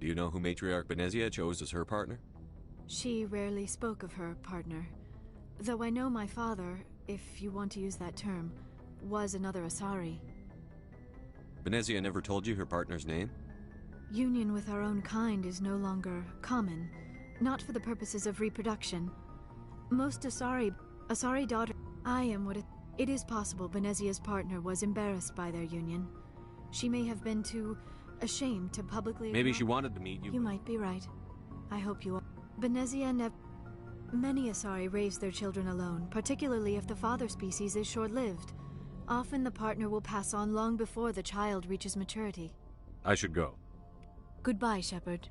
Do you know who Matriarch Benezia chose as her partner? She rarely spoke of her partner. Though I know my father, if you want to use that term, was another Asari. Benezia never told you her partner's name? Union with our own kind is no longer common, not for the purposes of reproduction. Most Asari daughter. I am what it is possible Benezia's partner was embarrassed by their union. She may have been too ashamed to publicly. Maybe she wanted to meet you. You might be right. I hope you are. Benezia never. Many Asari raise their children alone, particularly if the father species is short-lived. Often the partner will pass on long before the child reaches maturity. I should go. Goodbye, Shepard.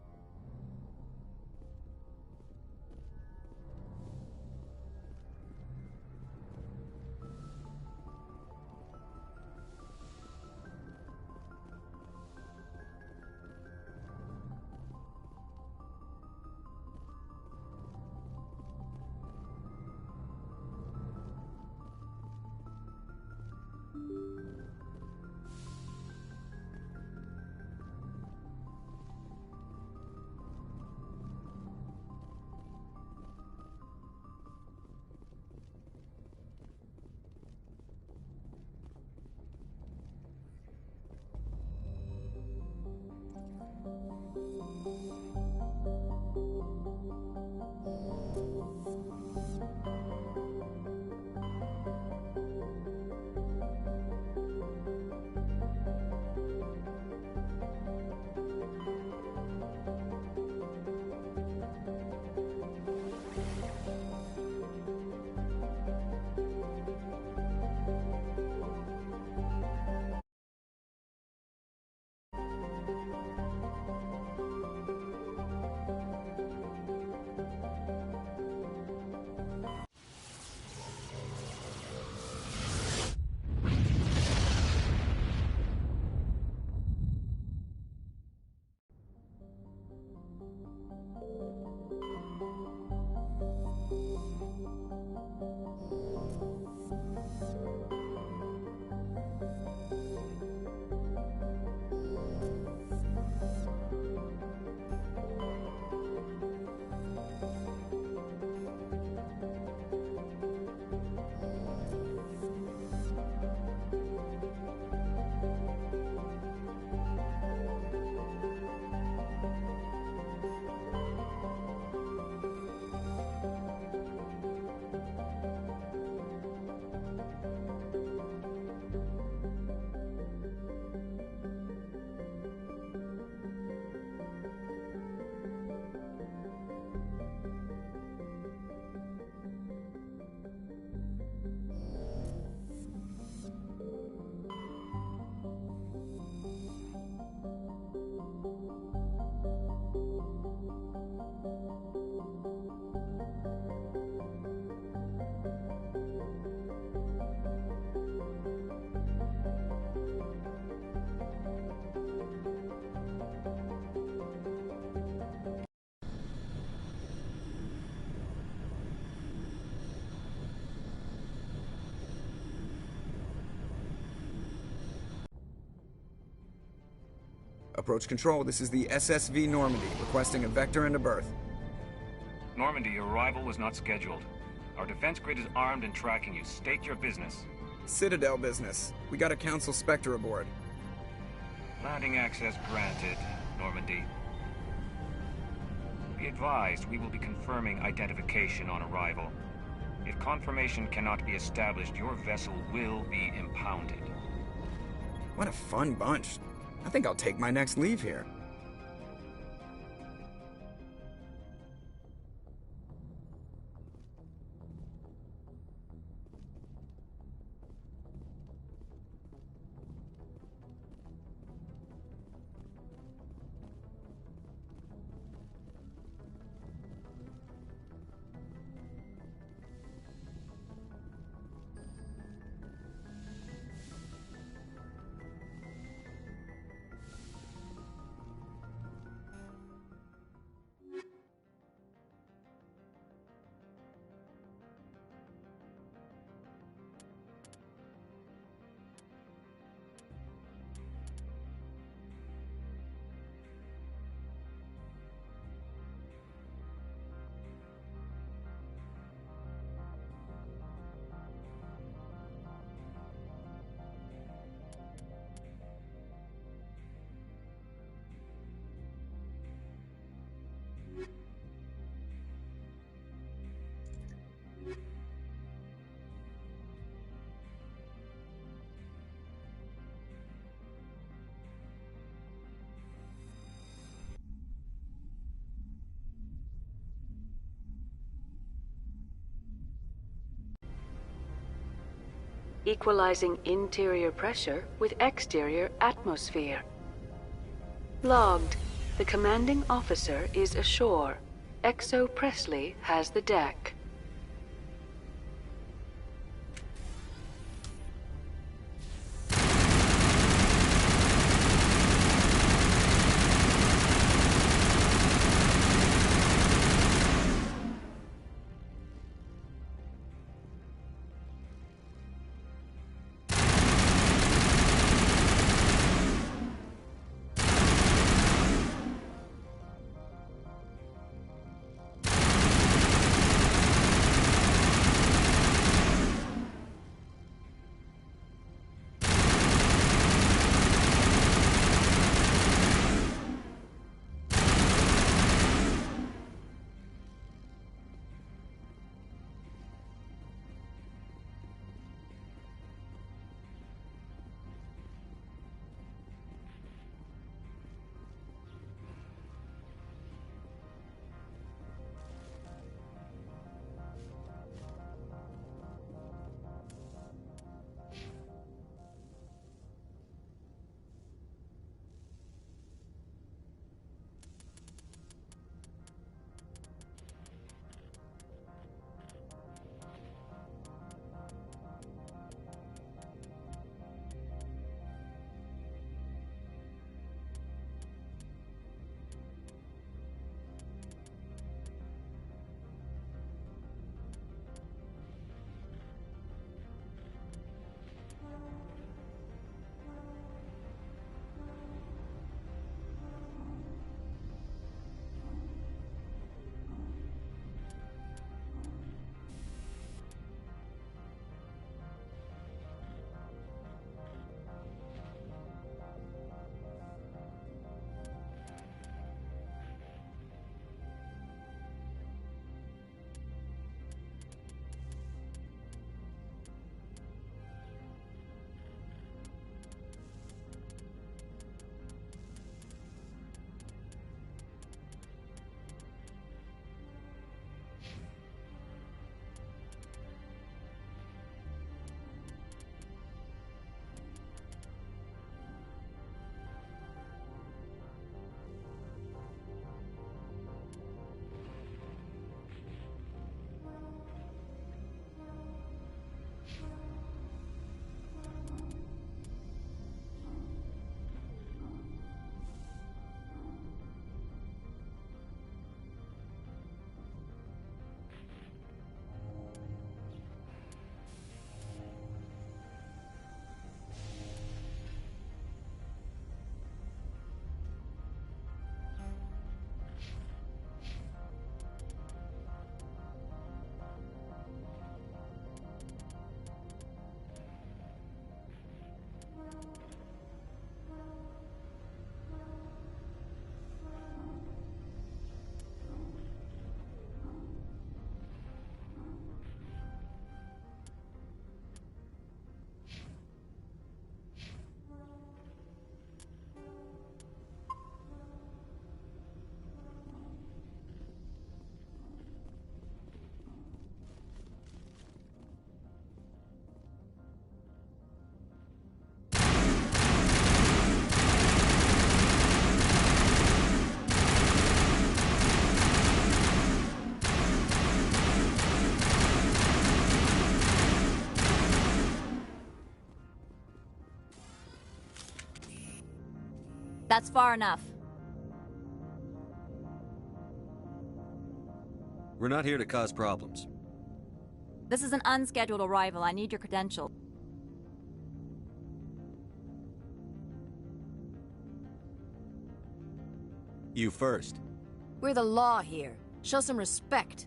Approach control, this is the SSV Normandy, requesting a vector and a berth. Normandy, your arrival was not scheduled. Our defense grid is armed and tracking you. State your business. Citadel business. We got a Council Spectre aboard. Landing access granted, Normandy. Be advised, we will be confirming identification on arrival. If confirmation cannot be established, your vessel will be impounded. What a fun bunch. I think I'll take my next leave here. equalizing interior pressure with exterior atmosphere. Logged. The commanding officer is ashore. Exo Presley has the deck. That's far enough. We're not here to cause problems. This is an unscheduled arrival. I need your credentials. You first. We're the law here. Show some respect.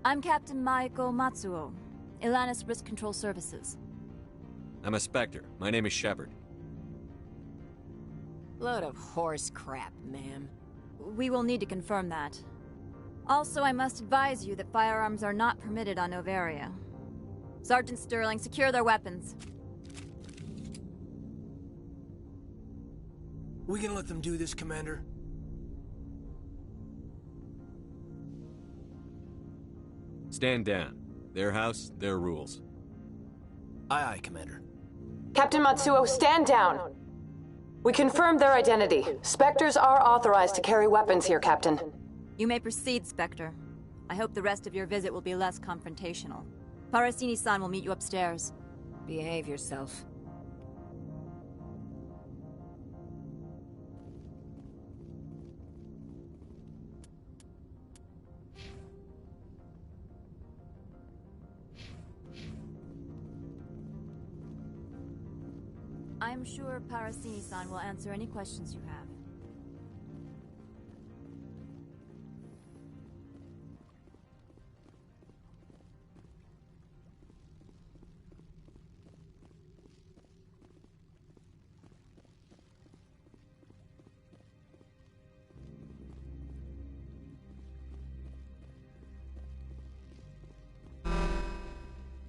I'm Captain Maiko Matsuo, Ilanis Risk Control Services. I'm a Spectre. My name is Shepard. Load of horse crap, ma'am. We will need to confirm that. Also, I must advise you that firearms are not permitted on Noveria. Sergeant Sterling, secure their weapons. We gonna let them do this, Commander? Stand down. Their house, their rules. Aye, aye, Commander. Captain Matsuo, stand down. We confirmed their identity. Spectres are authorized to carry weapons here, Captain. You may proceed, Spectre. I hope the rest of your visit will be less confrontational. Parasini-san will meet you upstairs. Behave yourself. I'm sure Parasini-san will answer any questions you have.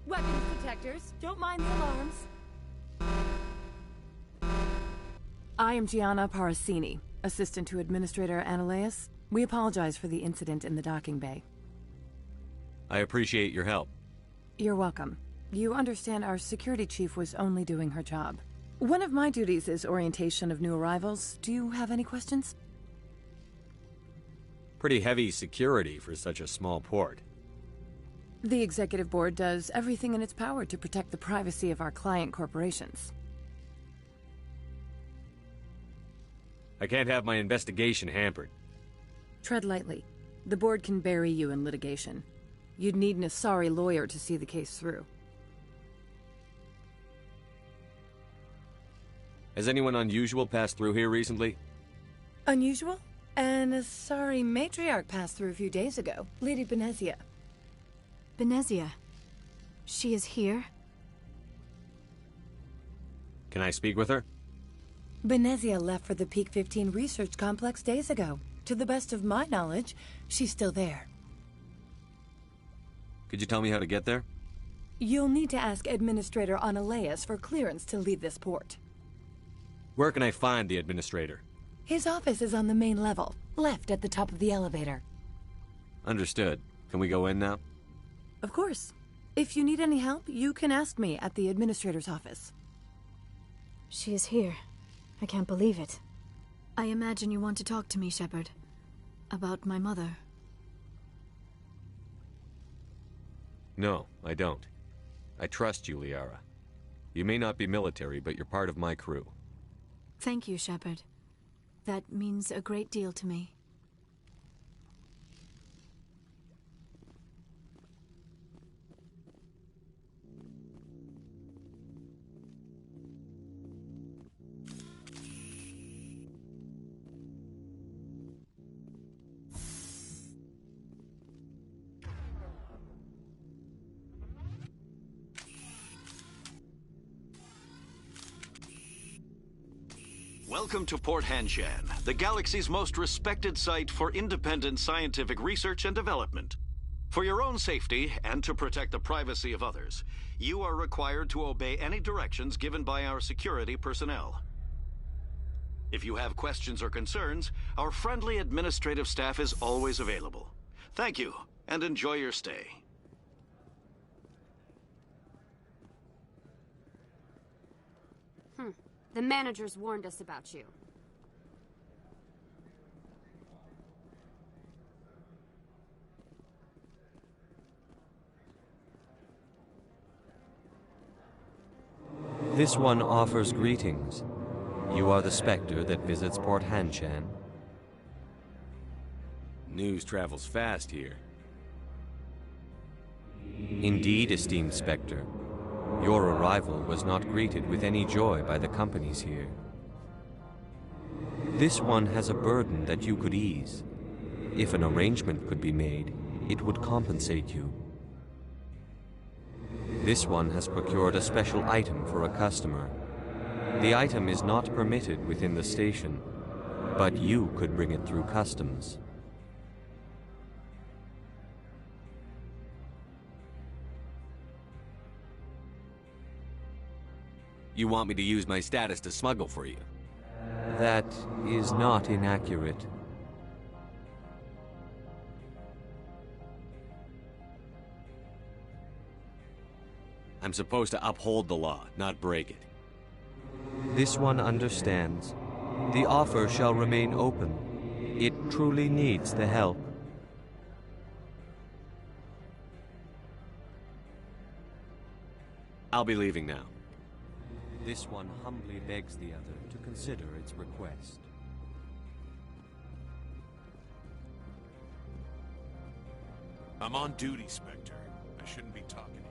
Weapons detectors, don't mind the alarms. I am Gianna Parasini, assistant to Administrator Ananias. We apologize for the incident in the docking bay. I appreciate your help. You're welcome. You understand our security chief was only doing her job. One of my duties is orientation of new arrivals. Do you have any questions? Pretty heavy security for such a small port. The Executive Board does everything in its power to protect the privacy of our client corporations. I can't have my investigation hampered. Tread lightly. The board can bury you in litigation. You'd need an Asari lawyer to see the case through. Has anyone unusual passed through here recently? Unusual? An Asari matriarch passed through a few days ago. Lady Benezia. Benezia. She is here? Can I speak with her? Benezia left for the Peak 15 research complex days ago. To the best of my knowledge, she's still there. Could you tell me how to get there? You'll need to ask Administrator Ananias for clearance to leave this port. Where can I find the Administrator? His office is on the main level, left at the top of the elevator. Understood. Can we go in now? Of course. If you need any help, you can ask me at the Administrator's office. She is here. I can't believe it. I imagine you want to talk to me, Shepard. About my mother. No, I don't. I trust you, Liara. You may not be military, but you're part of my crew. Thank you, Shepard. That means a great deal to me. Welcome to Port Hanshan, the galaxy's most respected site for independent scientific research and development. For your own safety and to protect the privacy of others, you are required to obey any directions given by our security personnel. If you have questions or concerns, our friendly administrative staff is always available. Thank you, and enjoy your stay. The managers warned us about you. This one offers greetings. You are the Spectre that visits Port Hanshan. News travels fast here. Indeed, esteemed Spectre. Your arrival was not greeted with any joy by the companies here. This one has a burden that you could ease. If an arrangement could be made, it would compensate you. This one has procured a special item for a customer. The item is not permitted within the station, but you could bring it through customs. You want me to use my status to smuggle for you? That is not inaccurate. I'm supposed to uphold the law, not break it. This one understands. The offer shall remain open. It truly needs the help. I'll be leaving now. This one humbly begs the other to consider its request. I'm on duty, Spectre. I shouldn't be talking to you.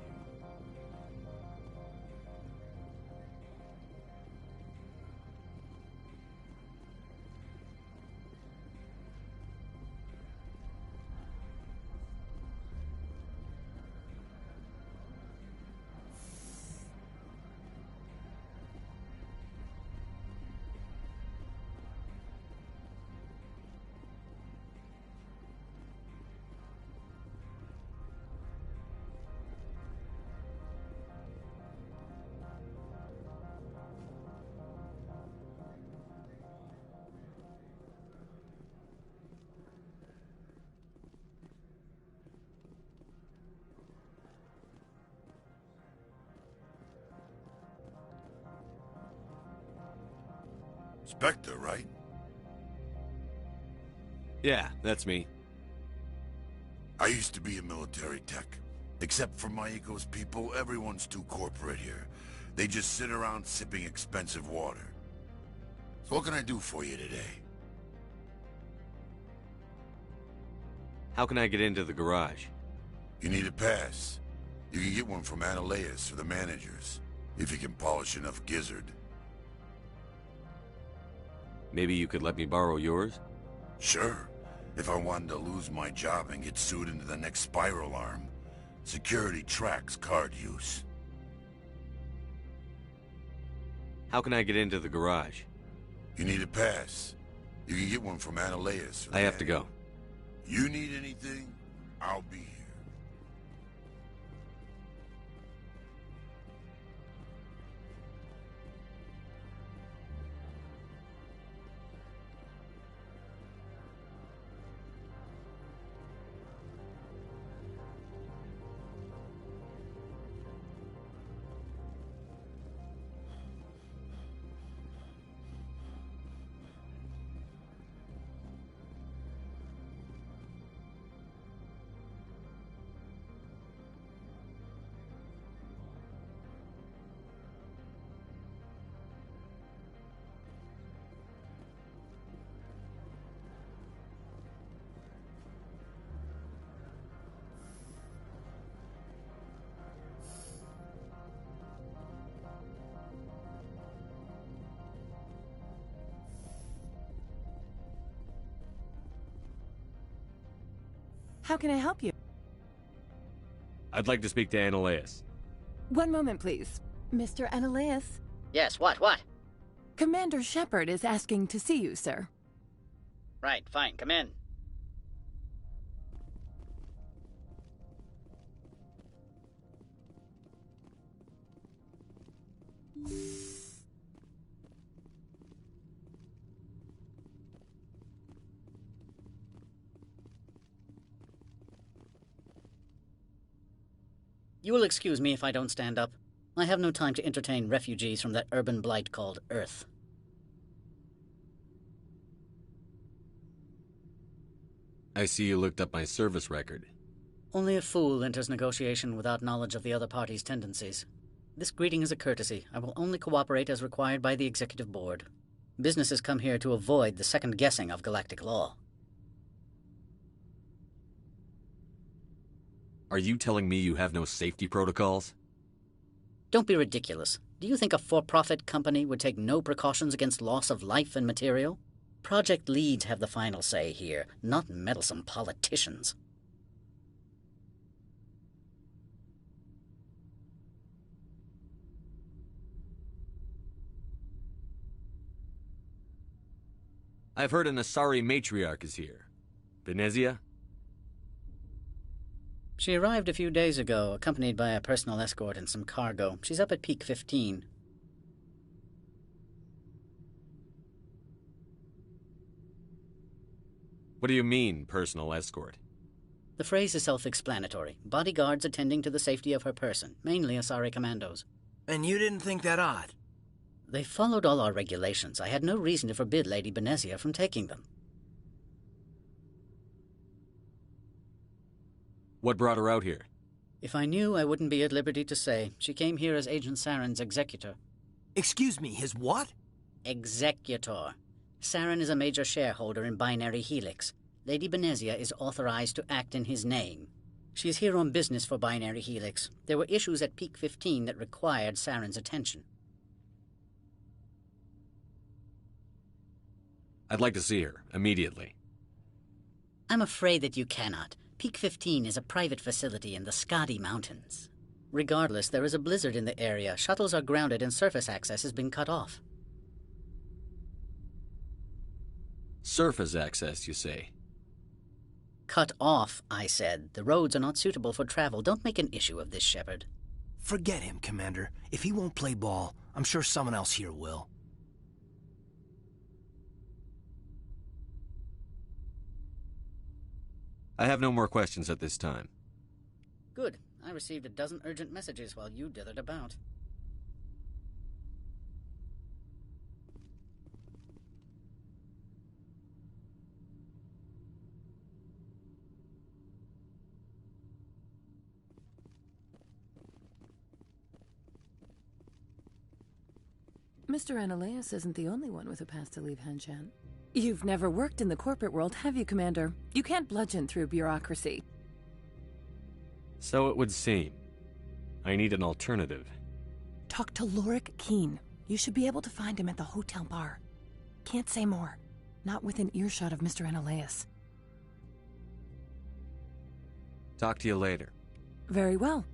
Spectre, right? Yeah, that's me. I used to be a military tech. Except for Maiko's people, everyone's too corporate here. They just sit around sipping expensive water. So what can I do for you today? How can I get into the garage? You need a pass. You can get one from Ananias or the managers, if you can polish enough gizzard. Maybe you could let me borrow yours? Sure. If I wanted to lose my job and get sued into the next spiral arm. Security tracks card use. How can I get into the garage? You need a pass. You can get one from Ananias. I have to go. You need anything, I'll be here. How can I help you? I'd like to speak to Ananias. One moment, please. Mr. Ananias? Yes, what? Commander Shepard is asking to see you, sir. Right, fine, come in. You will excuse me if I don't stand up. I have no time to entertain refugees from that urban blight called Earth. I see you looked up my service record. Only a fool enters negotiation without knowledge of the other party's tendencies. This greeting is a courtesy. I will only cooperate as required by the Executive Board. Businesses come here to avoid the second guessing of galactic law. Are you telling me you have no safety protocols? Don't be ridiculous. Do you think a for-profit company would take no precautions against loss of life and material? Project leads have the final say here, not meddlesome politicians. I've heard an Asari matriarch is here. Venezia? She arrived a few days ago, accompanied by a personal escort and some cargo. She's up at Peak 15. What do you mean, personal escort? The phrase is self-explanatory. Bodyguards attending to the safety of her person, mainly Asari commandos. And you didn't think that odd? They followed all our regulations. I had no reason to forbid Lady Benezia from taking them. What brought her out here? If I knew, I wouldn't be at liberty to say. She came here as Agent Saren's executor. Excuse me, his what? Executor. Saren is a major shareholder in Binary Helix. Lady Benezia is authorized to act in his name. She is here on business for Binary Helix. There were issues at Peak 15 that required Saren's attention. I'd like to see her, immediately. I'm afraid that you cannot. Peak 15 is a private facility in the Skadi Mountains. Regardless, there is a blizzard in the area. Shuttles are grounded and surface access has been cut off. Surface access, you say? Cut off, I said. The roads are not suitable for travel. Don't make an issue of this, Shepard. Forget him, Commander. If he won't play ball, I'm sure someone else here will. I have no more questions at this time. Good. I received a dozen urgent messages while you dithered about. Mr. Analeas isn't the only one with a pass to leave Hanshan. You've never worked in the corporate world, have you, Commander? You can't bludgeon through bureaucracy. So it would seem. I need an alternative. Talk to Lorik Keen. You should be able to find him at the hotel bar. Can't say more. Not within earshot of Mr. Analeas. Talk to you later. Very well.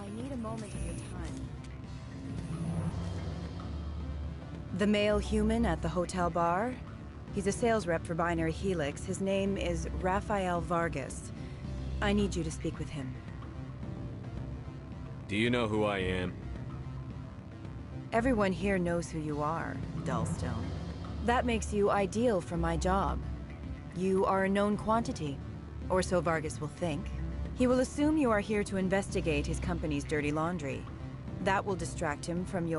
I need a moment of your time. The male human at the hotel bar? He's a sales rep for Binary Helix. His name is Rafael Vargas. I need you to speak with him. Do you know who I am? Everyone here knows who you are, Dullstone. That makes you ideal for my job. You are a known quantity, or so Vargas will think. He will assume you are here to investigate his company's dirty laundry. That will distract him from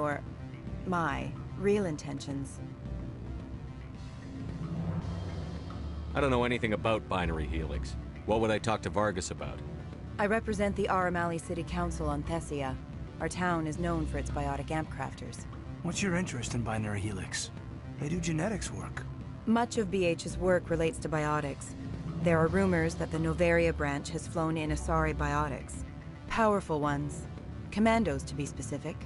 my real intentions. I don't know anything about Binary Helix. What would I talk to Vargas about? I represent the Aramali City Council on Thessia. Our town is known for its biotic amp crafters. What's your interest in Binary Helix? They do genetics work. Much of BH's work relates to biotics. There are rumors that the Noveria branch has flown in Asari biotics. Powerful ones. Commandos, to be specific.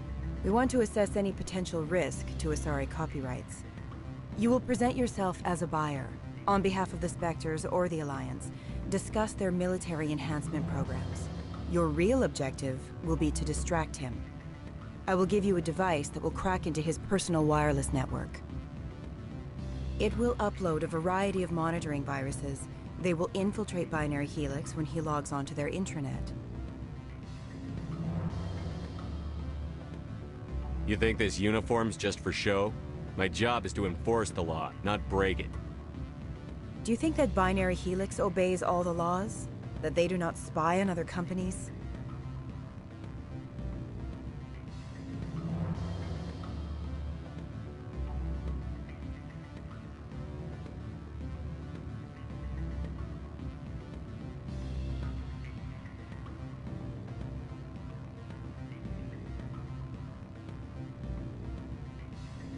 We want to assess any potential risk to Asari copyrights. You will present yourself as a buyer, on behalf of the Spectres or the Alliance. Discuss their military enhancement programs. Your real objective will be to distract him. I will give you a device that will crack into his personal wireless network. It will upload a variety of monitoring viruses. They will infiltrate Binary Helix when he logs onto their intranet. You think this uniform's just for show? My job is to enforce the law, not break it. Do you think that Binary Helix obeys all the laws? That they do not spy on other companies?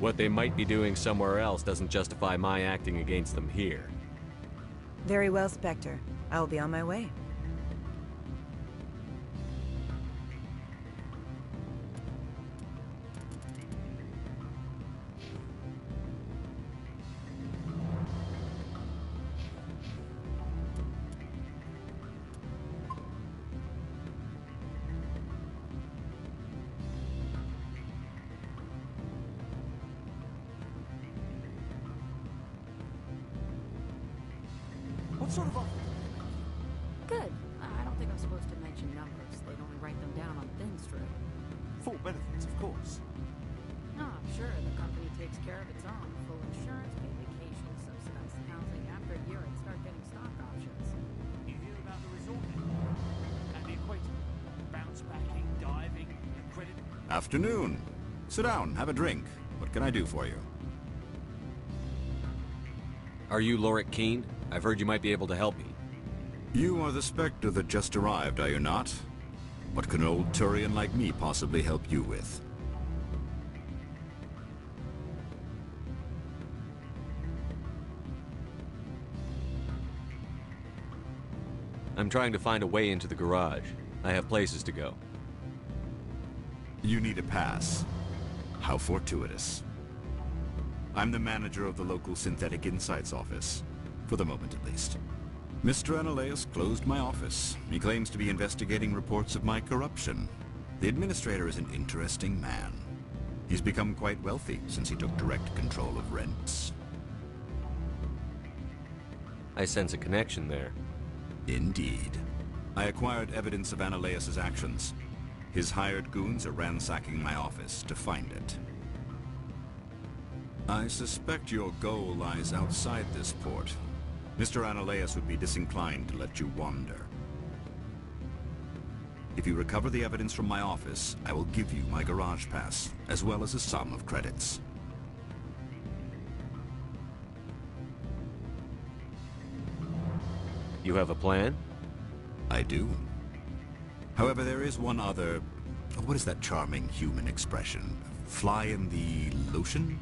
What they might be doing somewhere else doesn't justify my acting against them here. Very well, Spectre. I will be on my way. What sort of offer? Good. I don't think I'm supposed to mention numbers. They'd only write them down on thin strip. Full benefits, of course. No, I'm sure the company takes care of its own. Full insurance, paid vacation, subsidized housing. After a year, I'd start getting stock options. You hear about the resort and the equator? Bounce backing, diving, credit. Afternoon. Sit down, have a drink. What can I do for you? Are you Lorik Keen? I've heard you might be able to help me. You are the Spectre that just arrived, are you not? What can an old Turian like me possibly help you with? I'm trying to find a way into the garage. I have places to go. You need a pass. How fortuitous. I'm the manager of the local Synthetic Insights office. For the moment, at least. Mr. Analaeus closed my office. He claims to be investigating reports of my corruption. The administrator is an interesting man. He's become quite wealthy since he took direct control of rents. I sense a connection there. Indeed. I acquired evidence of Analaeus' actions. His hired goons are ransacking my office to find it. I suspect your goal lies outside this port. Mr. Analaeus would be disinclined to let you wander. If you recover the evidence from my office, I will give you my garage pass, as well as a sum of credits. You have a plan? I do. However, there is one other... What is that charming human expression? Fly in the lotion?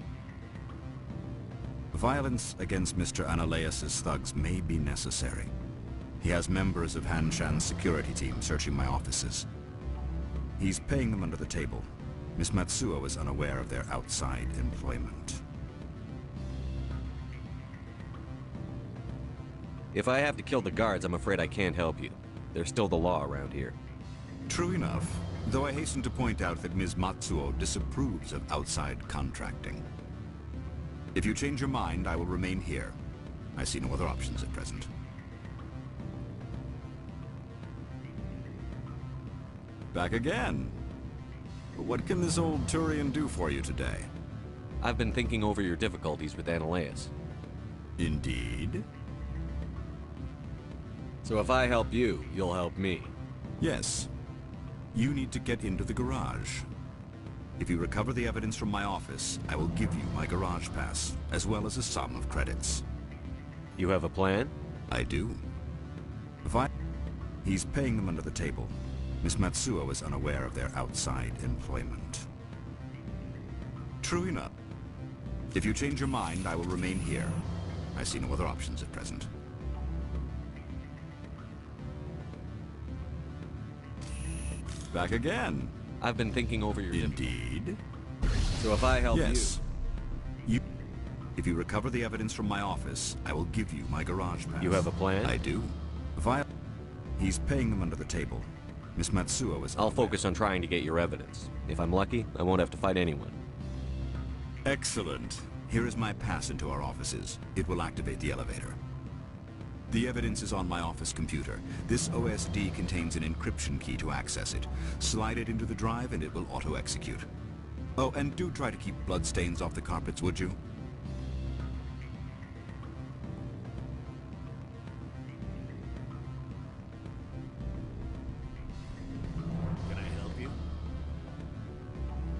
Violence against Mr. Analaeus' thugs may be necessary. He has members of Han Shan's security team searching my offices. He's paying them under the table. Miss Matsuo is unaware of their outside employment. If I have to kill the guards, I'm afraid I can't help you. There's still the law around here. True enough, though I hasten to point out that Ms. Matsuo disapproves of outside contracting. If you change your mind, I will remain here. I see no other options at present. Back again. But what can this old Turian do for you today? I've been thinking over your difficulties with Analaeus. Indeed? So if I help you, you'll help me. Yes. You need to get into the garage. If you recover the evidence from my office, I will give you my garage pass, as well as a sum of credits. You have a plan? I do. He's paying them under the table. Miss Matsuo is unaware of their outside employment. True enough. If you change your mind, I will remain here. I see no other options at present. Back again. I've been thinking over your... Indeed? So if I help you... If you recover the evidence from my office, I will give you my garage pass. You have a plan? I do. He's paying them under the table. Miss Matsuo is... I'll focus on trying to get your evidence. If I'm lucky, I won't have to fight anyone. Excellent. Here is my pass into our offices. It will activate the elevator. The evidence is on my office computer. This OSD contains an encryption key to access it. Slide it into the drive and it will auto-execute. Oh, and do try to keep bloodstains off the carpets, would you? Can I help you?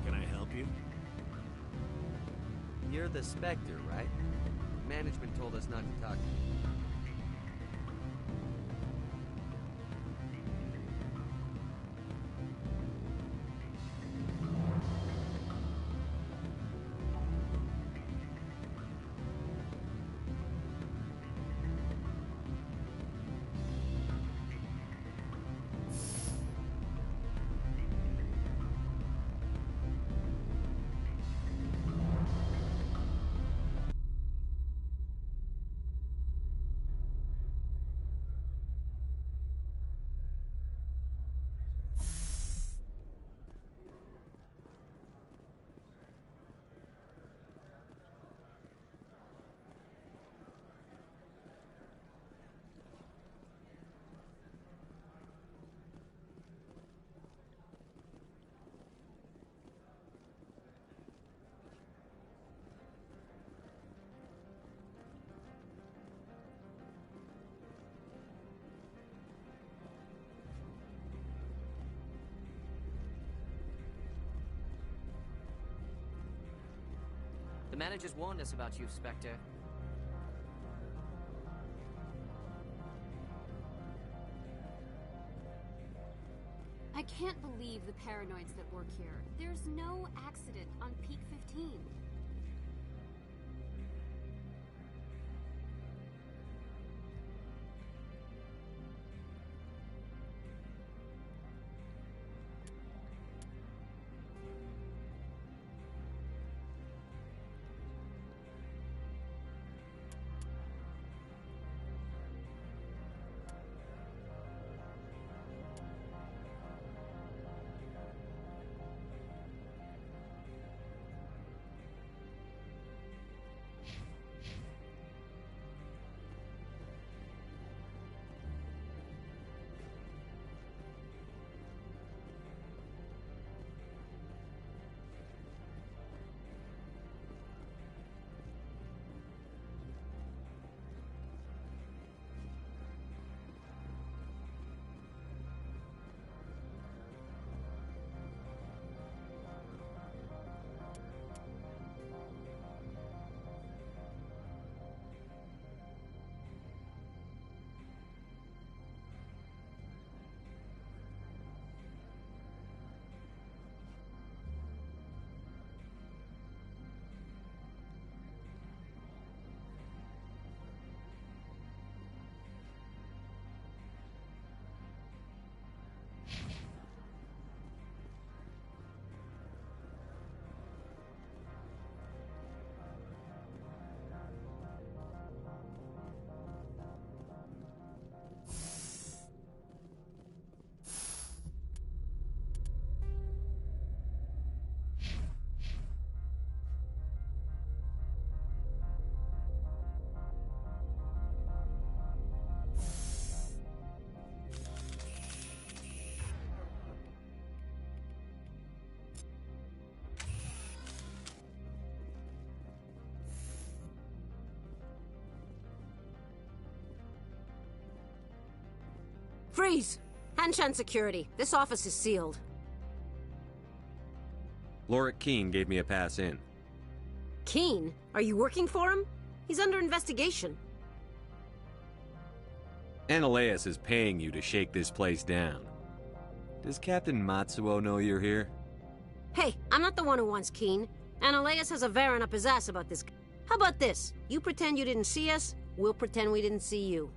Can I help you? You're the Spectre, right? Management told us not to talk to you. The managers warned us about you, Spectre. I can't believe the paranoids that work here. There's no accident on Peak 15. Freeze! Hanshan security. This office is sealed. Lorik Keene gave me a pass in. Keene? Are you working for him? He's under investigation. Ananias is paying you to shake this place down. Does Captain Matsuo know you're here? Hey, I'm not the one who wants Keene. Ananias has a Varen up his ass about this. How about this? You pretend you didn't see us, we'll pretend we didn't see you.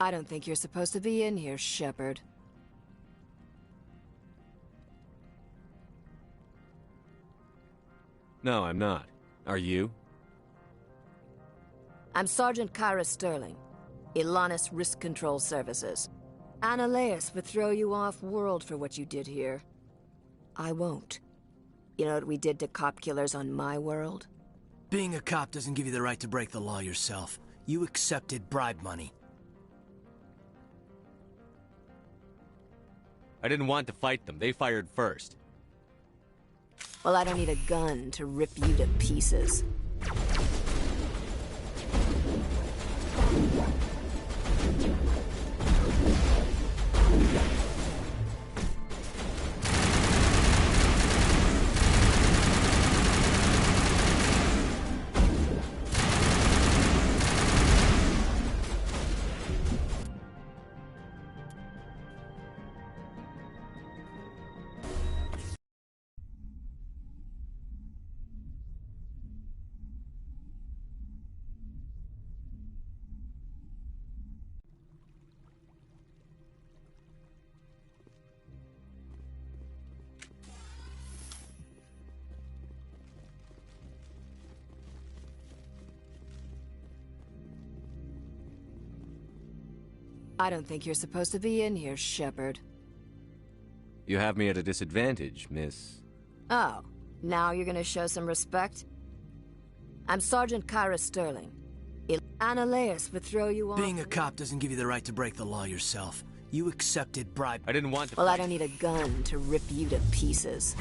I don't think you're supposed to be in here, Shepard. No, I'm not. Are you? I'm Sergeant Kyra Sterling, Ilanis Risk Control Services. Analeas would throw you off-world for what you did here. I won't. You know what we did to cop killers on my world? Being a cop doesn't give you the right to break the law yourself. You accepted bribe money. I didn't want to fight them. They fired first. Well, I don't need a gun to rip you to pieces. I don't think you're supposed to be in here, Shepard. You have me at a disadvantage, miss. Oh, now you're gonna show some respect? I'm Sergeant Kyra Sterling. Analeas would throw you off. Being a cop doesn't give you the right to break the law yourself. You accepted bribe. I didn't want to. Well, I don't need a gun to rip you to pieces.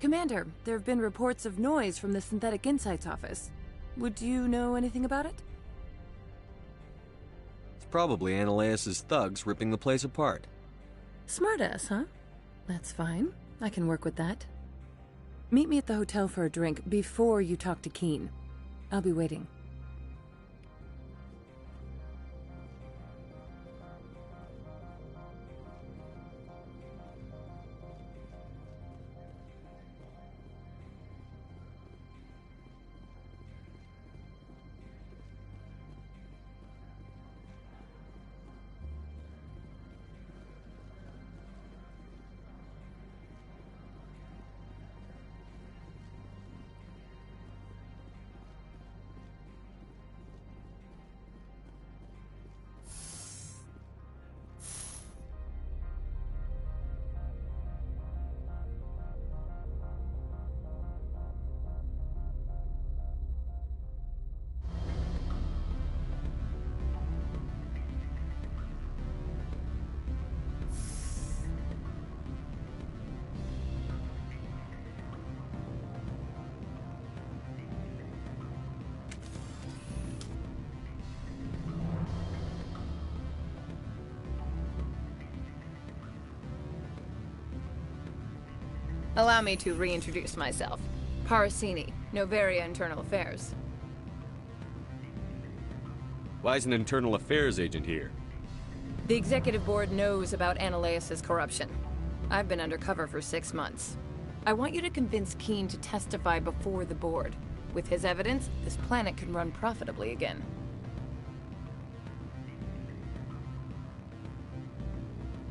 Commander, there have been reports of noise from the Synthetic Insights office. Would you know anything about it? It's probably Analeas' thugs ripping the place apart. Smartass, huh? That's fine. I can work with that. Meet me at the hotel for a drink before you talk to Keen. I'll be waiting. Allow me to reintroduce myself. Parasini, Noveria Internal Affairs. Why is an internal affairs agent here? The Executive Board knows about Ananias' corruption. I've been undercover for 6 months. I want you to convince Keen to testify before the Board. With his evidence, this planet can run profitably again.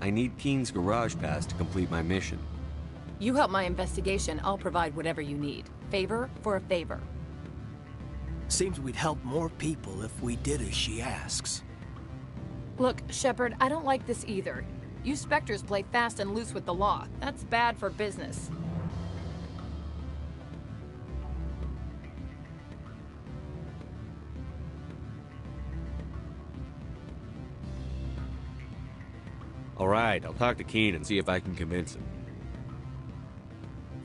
I need Keen's garage pass to complete my mission. You help my investigation, I'll provide whatever you need. Favor for a favor. Seems we'd help more people if we did as she asks. Look, Shepard, I don't like this either. You Spectres play fast and loose with the law. That's bad for business. All right, I'll talk to Keen and see if I can convince him.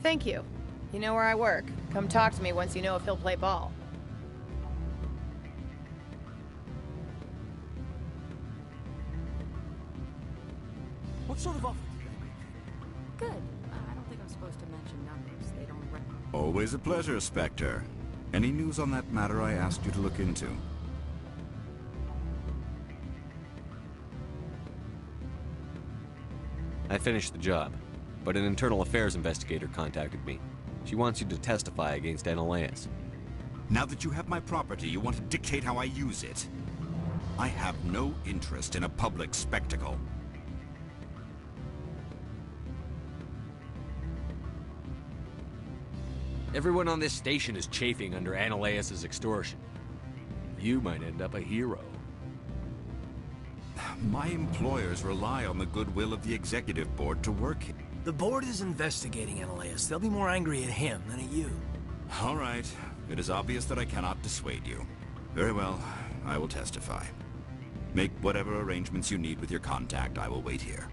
Thank you. You know where I work. Come talk to me once you know if he'll play ball. What sort of offer did they make? Good. I don't think I'm supposed to mention numbers. They don't Always a pleasure, Spectre. Any news on that matter I asked you to look into? I finished the job, but an internal affairs investigator contacted me. She wants you to testify against Ananias. Now that you have my property, you want to dictate how I use it. I have no interest in a public spectacle. Everyone on this station is chafing under Ananias' extortion. You might end up a hero. My employers rely on the goodwill of the Executive Board to work here. The Board is investigating Ananias. They'll be more angry at him than at you. All right. It is obvious that I cannot dissuade you. Very well. I will testify. Make whatever arrangements you need with your contact. I will wait here.